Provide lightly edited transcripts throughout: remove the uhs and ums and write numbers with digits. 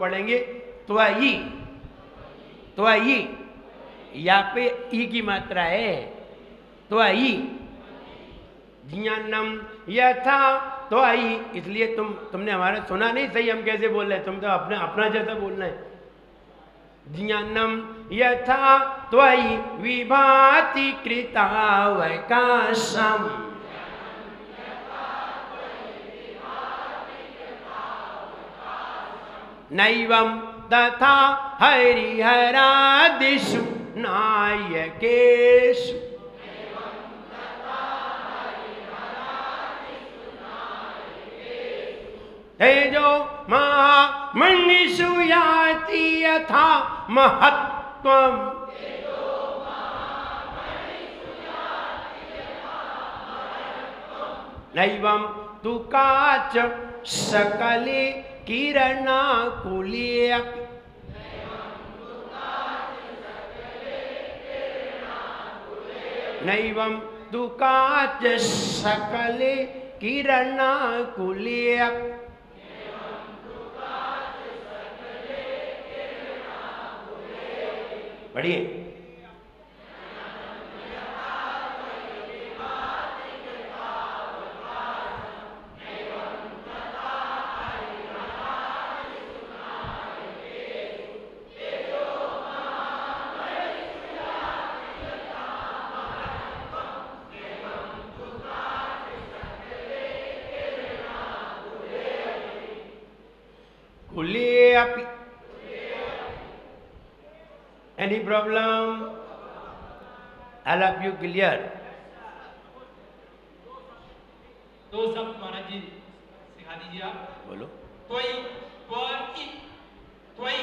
पढ़ेंगे त्वयि, त्वयि, यहाँ पे ई की मात्रा है, त्वयि। ज्ञानम यथा त्वयि, इसलिए तुमने हमारा सुना नहीं सही, हम कैसे बोल रहे हैं, तुम तो अपना अपना जैसा बोलना है। ज्ञानम यथा त्वयि विभाति कृतावकाशम, नैवं तथा हरिहरादिषु नायकेषु। तेजो महामनीषु याति यथा महत्त्वम्, नैवं तु काच सकले किरणाकुले, नैवं तु काच सकले किरणाकुले। पढ़िए। कुले अपि। Any problem? All of you clear? दो शब्द महाराज जी सिखा दीजिए आप। बोलो। त्वयि, त्वयि, त्वयि,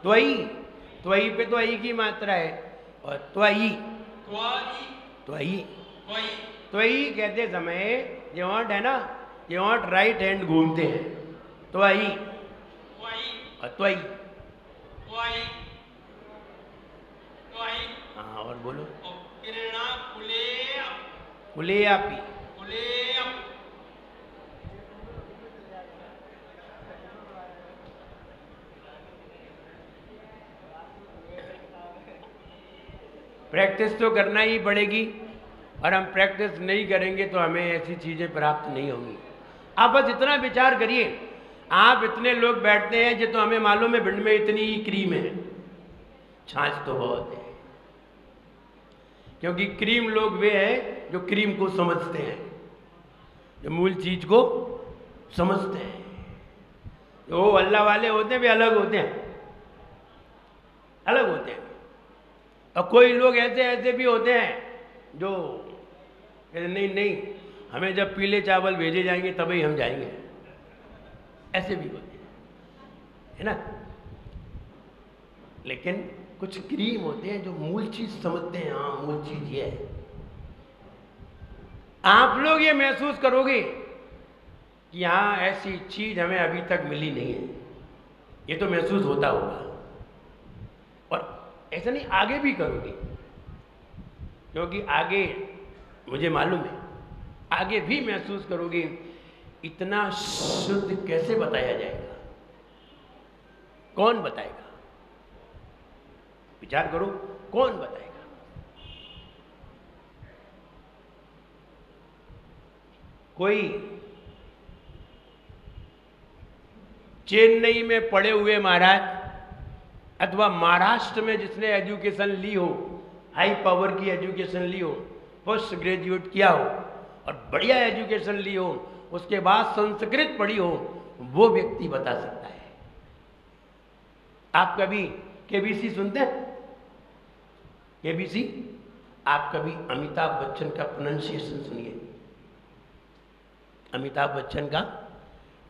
त्वयि, त्वयि पे तो आई की मात्रा है, और त्वयि, त्वयि, त्वयि, त्वयि, त्वयि कहते समय ये वॉट है ना, ये वॉट राइट हैंड घूमते हैं, त्वयि त्वयि, और त्वयि। त्वयि, त्वयि। हाँ और बोलो। किरणाकुले, कुले अपि। कुले, प्रैक्टिस तो करना ही पड़ेगी, और हम प्रैक्टिस नहीं करेंगे तो हमें ऐसी चीज़ें प्राप्त नहीं होंगी। आप बस इतना विचार करिए, आप इतने लोग बैठते हैं जो, तो हमें मालूम है भिंड में इतनी ही क्रीम है, छाछ तो बहुत है, क्योंकि क्रीम लोग वे हैं जो क्रीम को समझते हैं, जो मूल चीज को समझते हैं। वो अल्लाह वाले होते हैं, वे अलग होते हैं, अलग होते हैं। और कोई लोग ऐसे ऐसे भी होते हैं जो कहते नहीं नहीं, हमें जब पीले चावल भेजे जाएंगे तभी हम जाएंगे, ऐसे भी होते हैं, है ना। लेकिन कुछ क्रीम होते हैं जो मूल चीज समझते हैं, हाँ मूल चीज ये है। आप लोग ये महसूस करोगे कि हाँ ऐसी चीज हमें अभी तक मिली नहीं है, ये तो महसूस होता होगा, और ऐसा नहीं आगे भी करोगे, क्योंकि आगे मुझे मालूम है आगे भी महसूस करोगे। इतना शुद्ध कैसे बताया जाएगा, कौन बताएगा, विचार करो, कौन बताएगा। कोई चेन्नई में पढ़े हुए महाराज, अथवा महाराष्ट्र में जिसने एजुकेशन ली हो, हाई पावर की एजुकेशन ली हो, पोस्ट ग्रेजुएट किया हो और बढ़िया एजुकेशन ली हो, उसके बाद संस्कृत पढ़ी हो, वो व्यक्ति बता सकता है। आप कभी केबीसी सुनते हैं? केबीसी, आप कभी अमिताभ बच्चन का प्रोनाउंसिएशन सुनिए, अमिताभ बच्चन का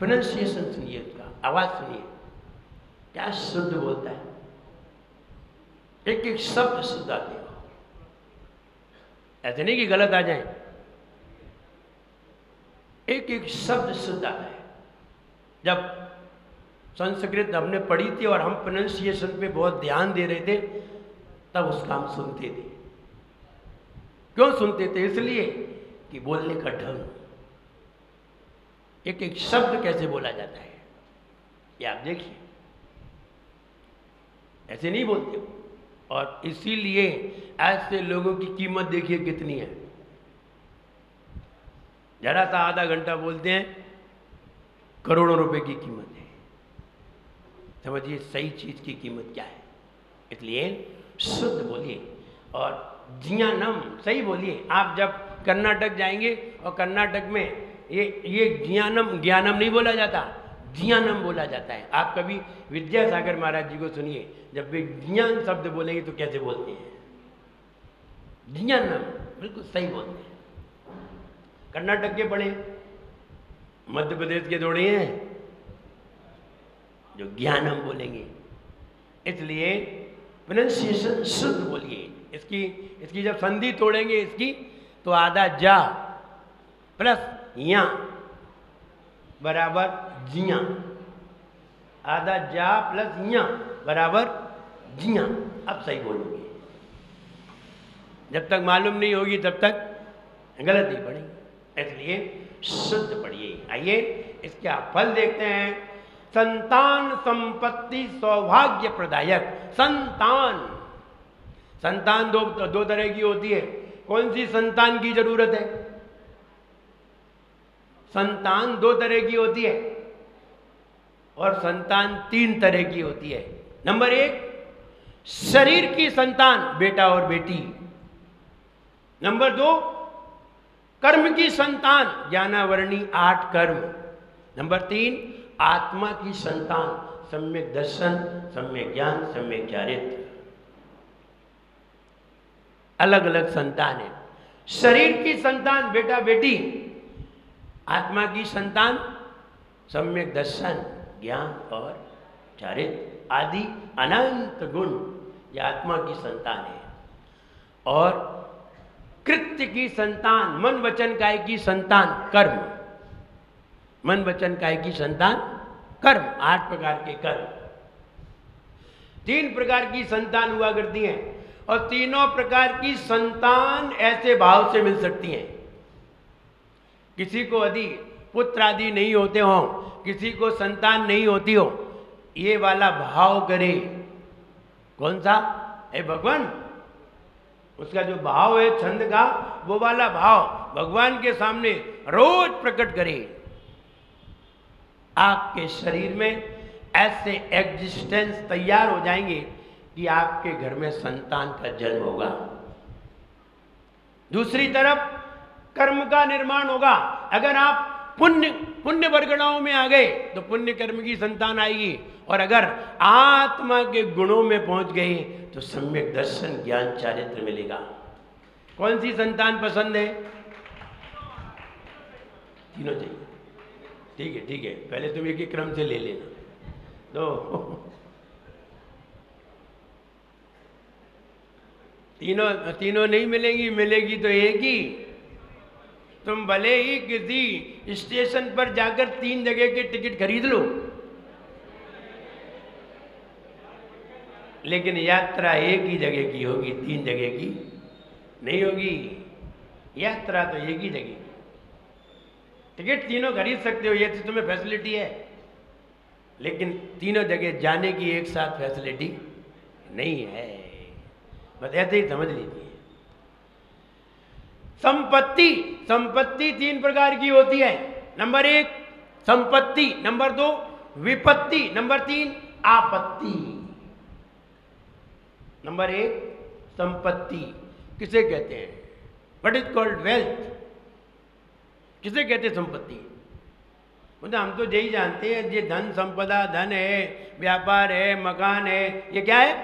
प्रोनाउंसिएशन सुनिए, उसका आवाज सुनिए, क्या शुद्ध बोलता है, एक एक शब्द शुद्ध आते हो, ऐसे नहीं कि गलत आ जाए, एक एक शब्द शुद्ध आता है। जब संस्कृत हमने पढ़ी थी और हम प्रोनाउंसिएशन पे बहुत ध्यान दे रहे थे, तब उसका हम सुनते थे। क्यों सुनते थे? इसलिए कि बोलने का ढंग, एक एक शब्द कैसे बोला जाता है, ये आप देखिए, ऐसे नहीं बोलते हो। और इसीलिए ऐसे लोगों की कीमत देखिए कितनी है। जरा सा आधा घंटा बोलते हैं, करोड़ों रुपए की कीमत है। समझिए सही चीज की कीमत क्या है। इसलिए शुद्ध बोलिए और जियानम सही बोलिए। आप जब कर्नाटक जाएंगे और कर्नाटक में ये ज्ञानम नहीं बोला जाता, जियानम बोला जाता है। आप कभी विद्यासागर महाराज जी को सुनिए, जब वे ज्ञान शब्द बोलेंगे तो कैसे बोलते हैं, जियानम, बिल्कुल सही बोलते हैं। कर्नाटक के पढ़े, मध्य प्रदेश के थोड़े हैं जो ज्ञानम बोलेंगे। इसलिए प्रोनाउंसिएशन शुद्ध बोलिए। इसकी जब संधि तोड़ेंगे इसकी, तो आधा जा प्लस या बराबर जिया, आधा जा प्लस या बराबर जिया। अब सही बोलोगे। जब तक मालूम नहीं होगी तब तक गलत ही पढ़ेंगे। इसलिए शुद्ध पढ़िए। आइए इसका फल देखते हैं। संतान संपत्ति सौभाग्य प्रदायक। संतान दो तरह की होती है। कौन सी संतान की जरूरत है? संतान दो तरह की होती है और संतान तीन तरह की होती है। नंबर एक, शरीर की संतान, बेटा और बेटी। नंबर दो, कर्म की संतान, ज्ञानावरणी 8 कर्म। नंबर तीन, आत्मा की संतान, सम्यक दर्शन, सम्यक ज्ञान, सम्यक चारित्र। अलग अलग संतान है। शरीर की संतान बेटा बेटी, आत्मा की संतान सम्यक दर्शन, ज्ञान और चारित्र आदि अनंत गुण, यह आत्मा की संतान है। और कृत्य की संतान, मन वचन काय की संतान, कर्म। मन वचन काय की संतान कर्म, 8 प्रकार के कर्म। 3 प्रकार की संतान हुआ करती हैं और तीनों प्रकार की संतान ऐसे भाव से मिल सकती हैं। किसी को यदि पुत्र आदि नहीं होते हो, किसी को संतान नहीं होती हो, ये वाला भाव करे। कौन सा? हे भगवान, उसका जो भाव है छंद का, वो वाला भाव भगवान के सामने रोज प्रकट करे। आपके शरीर में ऐसे एग्जिस्टेंस तैयार हो जाएंगे कि आपके घर में संतान का जन्म होगा। दूसरी तरफ कर्म का निर्माण होगा। अगर आप पुण्य वर्गणाओं में आ गए तो पुण्य कर्म की संतान आएगी, और अगर आत्मा के गुणों में पहुंच गए तो सम्यक दर्शन, ज्ञान, चारित्र मिलेगा। कौन सी संतान पसंद है? तीनों चाहिए। ठीक है, पहले तुम एक ही क्रम से ले लेना। तो तीनों नहीं मिलेगी, मिलेगी तो एक ही। तुम भले ही किसी स्टेशन पर जाकर 3 जगह के टिकट खरीद लो, लेकिन यात्रा एक ही जगह की होगी, 3 जगह की नहीं होगी। यात्रा तो एक ही जगह। टिकट तीनों खरीद सकते हो, ये तो तुम्हें फैसिलिटी है, लेकिन तीनों जगह जाने की एक साथ फैसिलिटी नहीं है। बस ऐसे ही समझ लीजिए। संपत्ति 3 प्रकार की होती है। नंबर 1 संपत्ति, नंबर 2 विपत्ति, नंबर 3 आपत्ति। नंबर 1 संपत्ति किसे कहते हैं? What is called wealth? किसे कहते हैं संपत्ति? मतलब हम तो यही जानते हैं, ये धन संपदा, धन है, व्यापार है, मकान है, ये क्या है?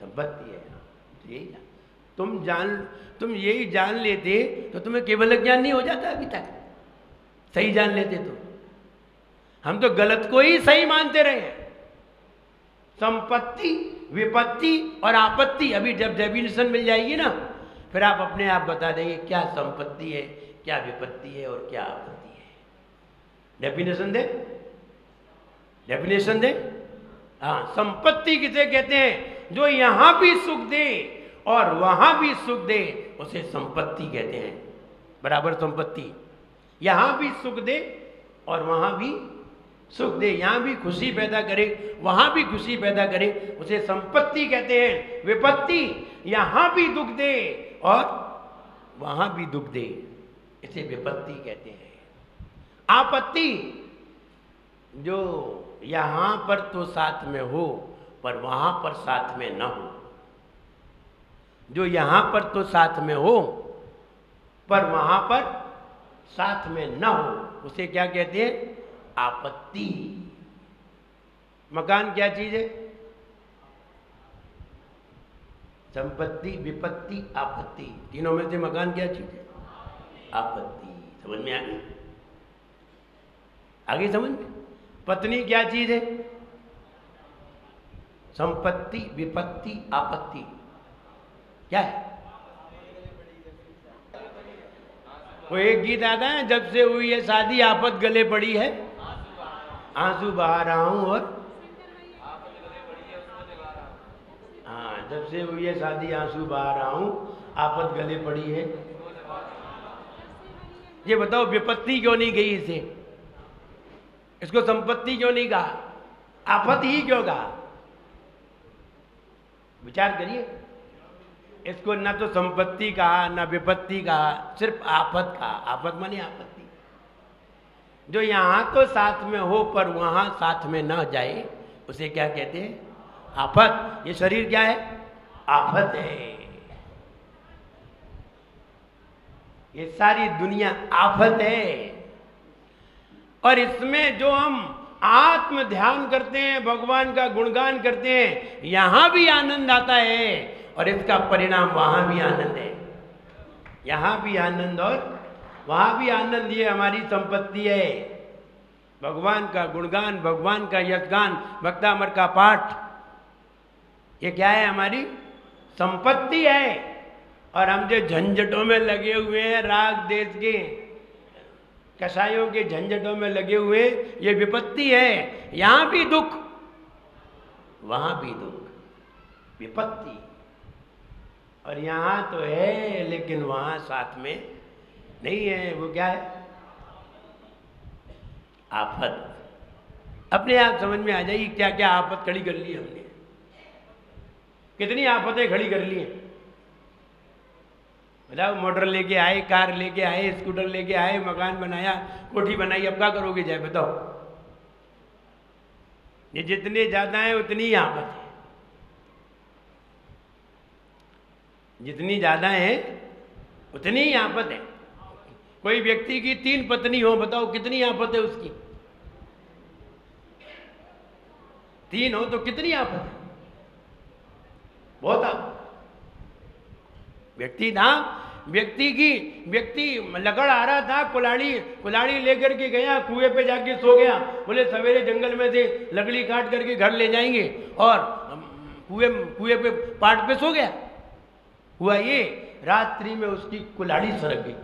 संपत्ति है। यही तुम यही जान लेते तो तुम्हें केवल ज्ञान नहीं हो जाता अभी तक। सही जान लेते तो। हम तो गलत को ही सही मानते रहे हैं। संपत्ति, विपत्ति और आपत्ति, अभी जब डेफिनेशन मिल जाएगी ना, फिर आप अपने आप बता देंगे क्या संपत्ति है, क्या विपत्ति है और क्या आपत्ति है। डेफिनेशन दे। हाँ, संपत्ति किसे कहते हैं? जो यहां भी सुख दे और वहां भी सुख दे, उसे संपत्ति कहते हैं। बराबर संपत्ति, यहां भी सुख दे और वहां भी सुख दे, यहाँ भी खुशी पैदा करे, वहाँ भी खुशी पैदा करे, उसे संपत्ति कहते हैं। विपत्ति, यहाँ भी दुख दे और वहाँ भी दुख दे, इसे विपत्ति कहते हैं। आपत्ति, जो यहाँ पर तो साथ में हो पर वहाँ पर साथ में न हो, जो यहाँ पर तो साथ में हो पर वहाँ पर साथ में न हो, उसे क्या कहते हैं? आपत्ति। मकान क्या चीज है? संपत्ति, विपत्ति, आपत्ति, तीनों में से मकान क्या चीज है? आपत्ति। समझ में आ गई? आगे समझ में? पत्नी क्या चीज है? संपत्ति, विपत्ति, आपत्ति। क्या है? वो एक गीत आता है, जब से हुई है शादी आफत गले पड़ी है, आंसू बहा रहा हूं और हाँ, जब से हुई है शादी आंसू बहा रहा हूं, आफत गले पड़ी है। ये बताओ विपत्ति क्यों नहीं गई इसे? इसको संपत्ति क्यों नहीं कहा? आफत ही क्यों कहा? विचार करिए। इसको ना तो संपत्ति कहा, ना विपत्ति कहा, सिर्फ आफत कहा। आफत माने आपत्ति। जो यहाँ तो साथ में हो पर वहाँ साथ में न जाए, उसे क्या कहते हैं? आफत। ये शरीर क्या है? आफत है। ये सारी दुनिया आफत है। और इसमें जो हम आत्म ध्यान करते हैं, भगवान का गुणगान करते हैं, यहाँ भी आनंद आता है और इसका परिणाम वहाँ भी आनंद है। यहाँ भी आनंद और वहाँ भी आनंद। ये हमारी संपत्ति है। भगवान का गुणगान, भगवान का यशगान, भक्तामर का पाठ, ये क्या है? हमारी संपत्ति है। और हम जो झंझटों में लगे हुए हैं, राग देश के कसायों के झंझटों में लगे हुए, ये विपत्ति है। यहाँ भी दुख, वहाँ भी दुख, विपत्ति। और यहाँ तो है लेकिन वहाँ साथ में नहीं है। वो क्या है? आफत। अपने आप समझ में आ जाएगी क्या क्या आफत खड़ी कर ली हमने, कितनी आफतें खड़ी कर ली हैं। बताओ, मोटर लेके आए, कार लेके आए, स्कूटर लेके आए, मकान बनाया, कोठी बनाई, अब क्या करोगे जाए बताओ? ये जितने ज्यादा है उतनी ही आफत है। जितनी ज्यादा है उतनी ही आफत है। कोई व्यक्ति की 3 पत्नी हो, बताओ कितनी आफत है उसकी? 3 हो तो कितनी आफत है? बहुत आफत। व्यक्ति लकड़ आ रहा था, कुल्हाड़ी लेकर के गया, कुएं पे जाके सो गया। बोले सवेरे जंगल में से लकड़ी काट करके घर ले जाएंगे, और कुएं पे पाट पे सो गया। हुआ ये, रात्रि में उसकी कुल्हाड़ी सरक गई।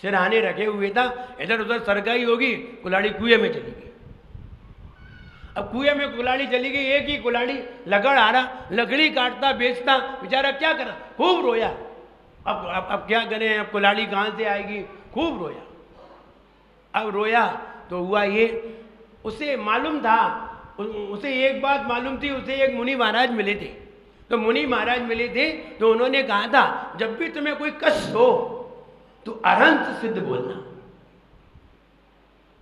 सिरहाने रखे हुए था, इधर उधर सरकाई होगी, कुल्हाड़ी कुएं में चली गई। अब कुएं में कुल्हाड़ी चली गई, एक ही कुल्हाड़ी, लकड़ आ रहा, लकड़ी काटता बेचता, बेचारा क्या करा? खूब रोया। अब क्या करें, अब कुल्हाड़ी कहाँ से आएगी? खूब रोया। अब रोया तो हुआ ये, उसे मालूम था, उसे एक बात मालूम थी, उसे एक मुनि महाराज मिले थे। तो मुनि महाराज मिले थे तो उन्होंने कहा था, जब भी तुम्हें कोई कष्ट हो तो अरहंत सिद्ध बोलना।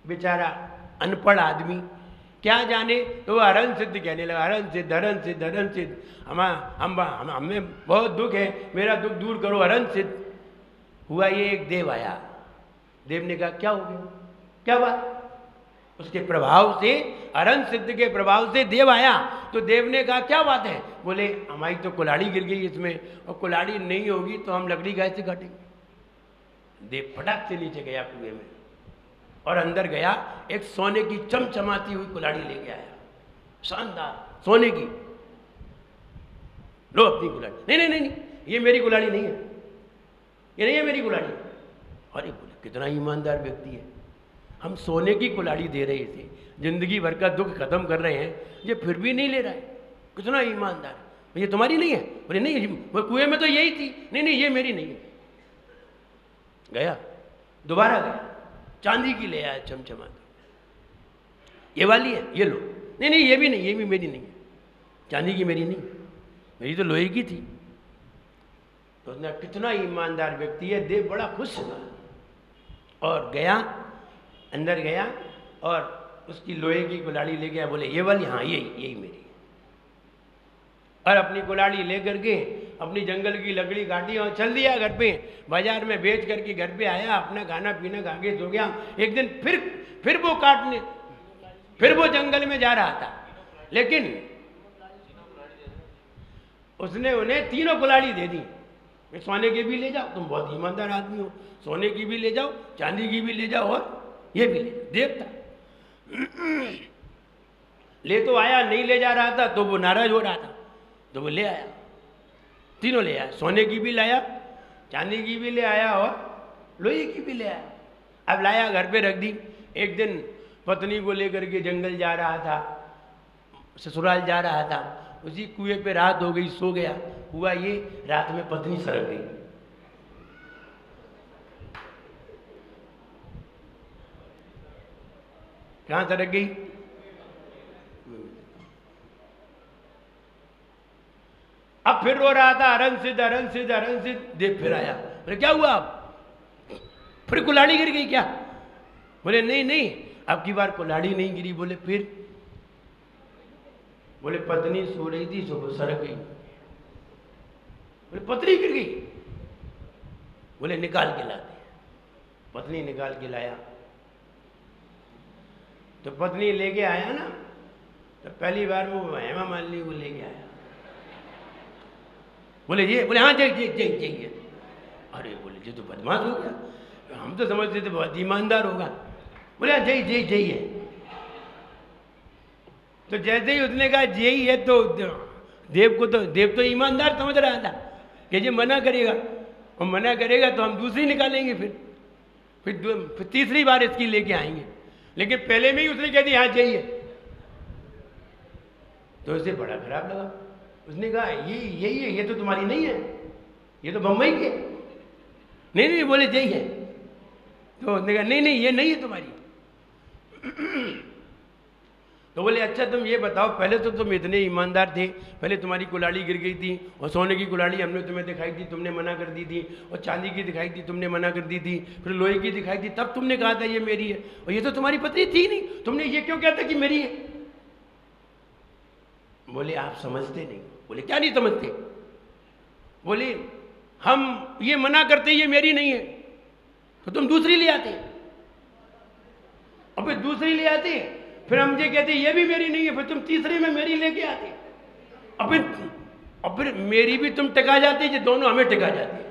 बेचारा अनपढ़ आदमी क्या जाने, तो वो अरहंत सिद्ध कहने लगा। अरहंत सिद्ध, अरहंत सिद्ध, अरहंत सिद्ध, हमें बहुत दुख है, मेरा दुख दूर करो, अरहंत सिद्ध। हुआ ये, एक देव आया। देव ने कहा क्या हो गया, क्या बात? उसके प्रभाव से, अरहंत सिद्ध के प्रभाव से देव आया। तो देव ने कहा क्या बात है? बोले हमारी तो कुल्हाड़ी गिर गई इसमें, और कुल्हाड़ी नहीं होगी तो हम लकड़ी कैसे काटेंगे? देव फटाक से नीचे गया कुएं में, और अंदर गया, एक सोने की चमचमाती हुई कुल्हाड़ी लेके आया, शानदार सोने की। लो अपनी कुल्हाड़ी। नहीं नहीं नहीं नहीं, ये मेरी कुल्हाड़ी नहीं है, ये नहीं है मेरी कुल्हाड़ी। अरे बोले कितना ईमानदार व्यक्ति है, हम सोने की कुल्हाड़ी दे रहे थे, जिंदगी भर का दुख खत्म कर रहे हैं, ये फिर भी नहीं ले रहा है, कितना ईमानदार। ये तुम्हारी नहीं है? बोले नहीं, कुएं में तो यही थी। नहीं नहीं, ये मेरी नहीं है। गया, दोबारा गया, चांदी की ले आया चमचमाती। ये वाली है, ये लो। नहीं नहीं, ये भी नहीं, ये भी मेरी नहीं है, चांदी की मेरी नहीं, मेरी तो लोहे की थी। तो उसने, कितना ईमानदार व्यक्ति है। देव बड़ा खुश हुआ और गया, अंदर गया और उसकी लोहे की कुल्हाड़ी ले गया। बोले ये वाली? हाँ यही मेरी है। और अपनी कुल्हाड़ी ले करके अपनी जंगल की लकड़ी काटी और चल दिया घर पे। बाजार में बेच करके घर पे आया, अपना खाना पीना खा के सो गया। एक दिन फिर वो काटने, फिर वो जंगल में जा रहा था, लेकिन उसने उन्हें तीनों कुल्हाड़ी दे दी। सोने की भी ले जाओ, तुम बहुत ईमानदार आदमी हो, सोने की भी ले जाओ, चांदी की भी ले जाओ और ये भी ले जाओ। देव था, ले तो आया, नहीं ले जा रहा था तो वो नाराज हो रहा था, तो वो ले आया, तीनों ले आया। सोने की भी लाया, चांदी की भी ले आया और लोहे की भी ले आया। अब लाया, घर पे रख दी। एक दिन पत्नी को लेकर के जंगल जा रहा था, ससुराल जा रहा था, उसी कुएं पे रात हो गई, सो गया। हुआ ये, रात में पत्नी सरक गई। कहाँ सरक गई? अब फिर रो रहा था, हरण सिद्ध हरण सिद्ध हरण सिद्ध। देव फिर आया, बोले क्या हुआ? अब फिर कुल्हाड़ी गिर गई क्या? बोले नहीं नहीं, अब की बार कुल्हाड़ी नहीं गिरी। बोले फिर? बोले पत्नी सो रही थी, सो सरक गई। बोले पत्नी गिर गई? बोले निकाल के लाते। पत्नी निकाल के लाया, तो पत्नी लेके आया ना, तो पहली बार वो हेमा मालिनी को लेके आया। बोले ये? बोले हाँ चाहिए। अरे बोले ये तो बदमाश हो गया, हम तो समझते थे बहुत ईमानदार होगा। बोले हाँ चाहिए। तो जैसे ही उसने कहा यही है, तो देव तो ईमानदार समझ रहा था कि ये मना करेगा, और मना करेगा तो हम दूसरी निकालेंगे, फिर तीसरी बार इसकी लेके आएंगे। लेकिन पहले में ही उसने कह दिया हाँ चाहिए, तो उसे बड़ा खराब लगा। उसने कहा यही है, ये तो तुम्हारी नहीं है, ये तो बम्बई की है। नहीं बोले यही है। तो उसने कहा नहीं ये नहीं है तुम्हारी। तो बोले अच्छा तुम ये बताओ, पहले तो तुम इतने ईमानदार थे, पहले तुम्हारी कुल्हाड़ी गिर गई थी, और सोने की कुल्हाड़ी हमने तुम्हें दिखाई थी, तुमने मना कर दी थी, और चांदी की दिखाई थी, तुमने मना कर दी थी, फिर लोहे की दिखाई थी, तब तुमने कहा था ये मेरी है, और ये तो तुम्हारी पत्नी थी नहीं, तुमने ये क्यों कहता कि मेरी है? बोले आप समझते नहीं। बोले क्या नहीं समझते? बोले हम ये मना करते ये मेरी नहीं है, तो तुम दूसरी ले आते, और फिर दूसरी ले आते, फिर हम ये कहते ये भी मेरी नहीं है, फिर तुम तीसरी में मेरी लेके आते, और फिर मेरी भी तुम टिका जाती, ये दोनों हमें टिका जाती।